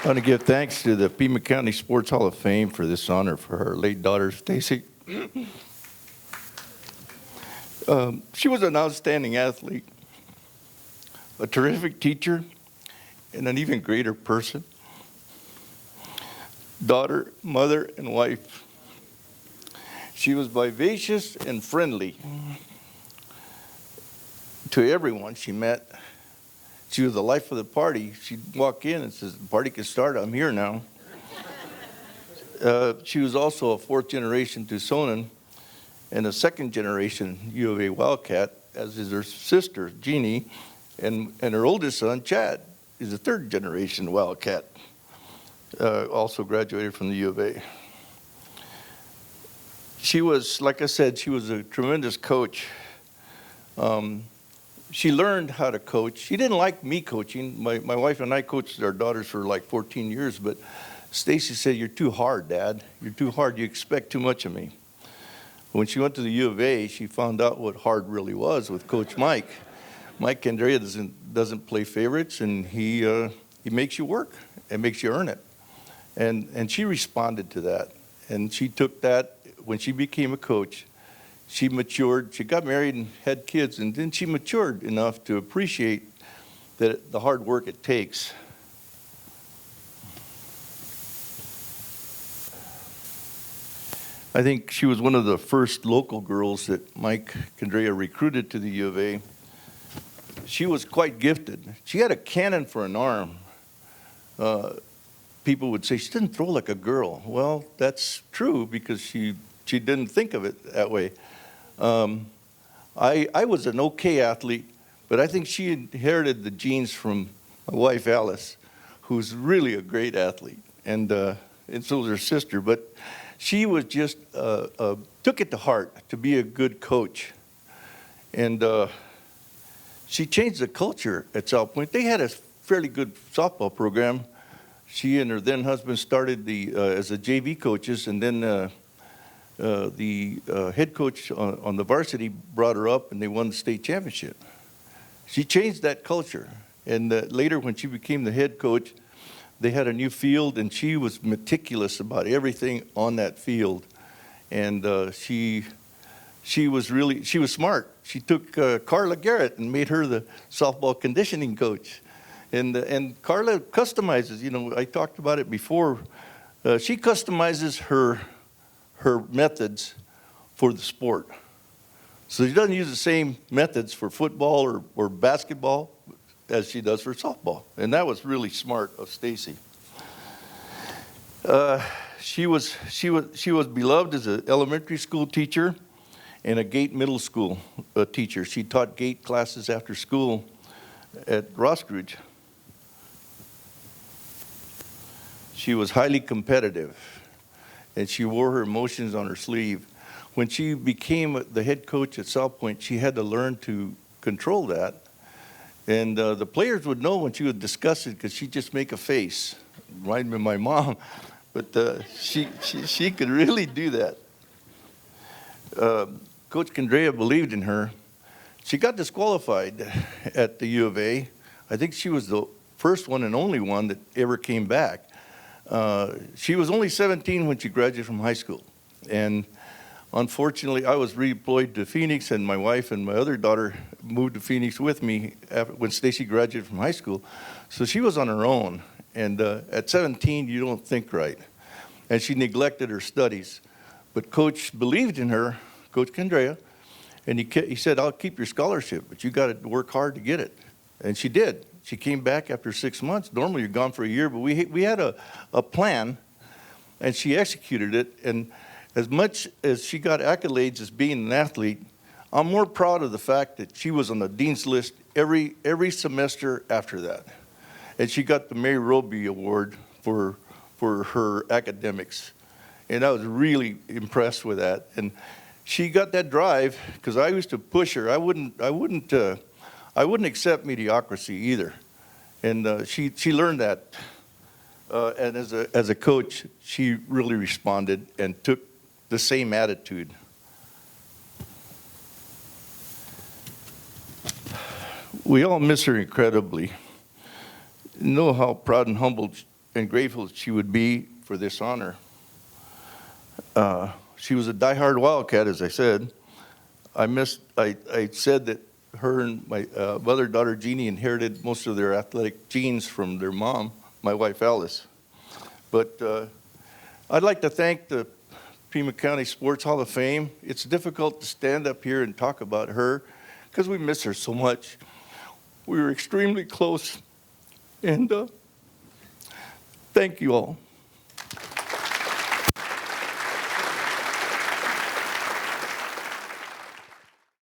I want to give thanks to the Pima County Sports Hall of Fame for this honor for her late daughter, Stacy. She was an outstanding athlete, a terrific teacher, and an even greater person. Daughter, mother, and wife. She was vivacious and friendly to everyone she met. She was the life of the party. She'd walk in and says, "The party can start, I'm here now." She was also a fourth generation Tucsonan and a second generation U of A Wildcat, as is her sister, Jeannie, and her oldest son, Chad, is a third generation Wildcat, also graduated from the U of A. She was, like I said, she was a tremendous coach. She learned how to coach. She didn't like me coaching. My wife and I coached our daughters for like 14 years, but Stacy said, "You're too hard, Dad. You're too hard. You expect too much of me." When she went to the U of A, she found out what hard really was with Coach Mike. Mike Candrea doesn't play favorites, and he makes you work and makes you earn it. And she responded to that, and she took that when she became a coach. She matured. She got married and had kids, and then she matured enough to appreciate the hard work it takes. I think she was one of the first local girls that Mike Candrea recruited to the U of A. She was quite gifted. She had a cannon for an arm. People would say, "She didn't throw like a girl." Well, that's true because she didn't think of it that way. I was an okay athlete, but I think she inherited the genes from my wife, Alice, who's really a great athlete, and so was her sister. But she was just, took it to heart to be a good coach. And she changed the culture at South Point. They had a fairly good softball program. She and her then husband started as the JV coaches, and then the head coach on the varsity brought her up, and they won the state championship. She changed that culture. And later, when she became the head coach, they had a new field, and she was meticulous about everything on that field. And she was smart. She took Carla Garrett and made her the softball conditioning coach. And Carla customizes. I talked about it before. She customizes her methods for the sport. So she doesn't use the same methods for football or basketball as she does for softball. And that was really smart of Stacy. She was beloved as an elementary school teacher and a Gate Middle School teacher. She taught Gate classes after school at Roscridge. She was highly competitive, and she wore her emotions on her sleeve. When she became the head coach at South Point, she had to learn to control that. And the players would know when she was disgusted because she'd just make a face. Reminded me of my mom. But she could really do that. Coach Candrea believed in her. She got disqualified at the U of A. I think she was the first one and only one that ever came back. She was only 17 when she graduated from high school. And unfortunately, I was redeployed to Phoenix, and my wife and my other daughter moved to Phoenix with me when Stacy graduated from high school. So she was on her own. And at 17, you don't think right. And she neglected her studies. But Coach believed in her, Coach Candrea, and he said, "I'll keep your scholarship, but you got to work hard to get it." And she did. She came back after 6 months. Normally, you're gone for a year, but we had a plan, and she executed it. And as much as she got accolades as being an athlete, I'm more proud of the fact that she was on the dean's list every semester after that. And she got the Mary Roby Award for her academics. And I was really impressed with that. And she got that drive because I used to push her. I wouldn't accept mediocrity either. And she learned that. And as a coach, she really responded and took the same attitude. We all miss her incredibly. Know how proud and humbled and grateful that she would be for this honor. She was a diehard Wildcat, as I said. I said that her and my mother and daughter Jeannie inherited most of their athletic genes from their mom, my wife Alice. But I'd like to thank the Pima County Sports Hall of Fame. It's difficult to stand up here and talk about her because we miss her so much. We were extremely close, and thank you all.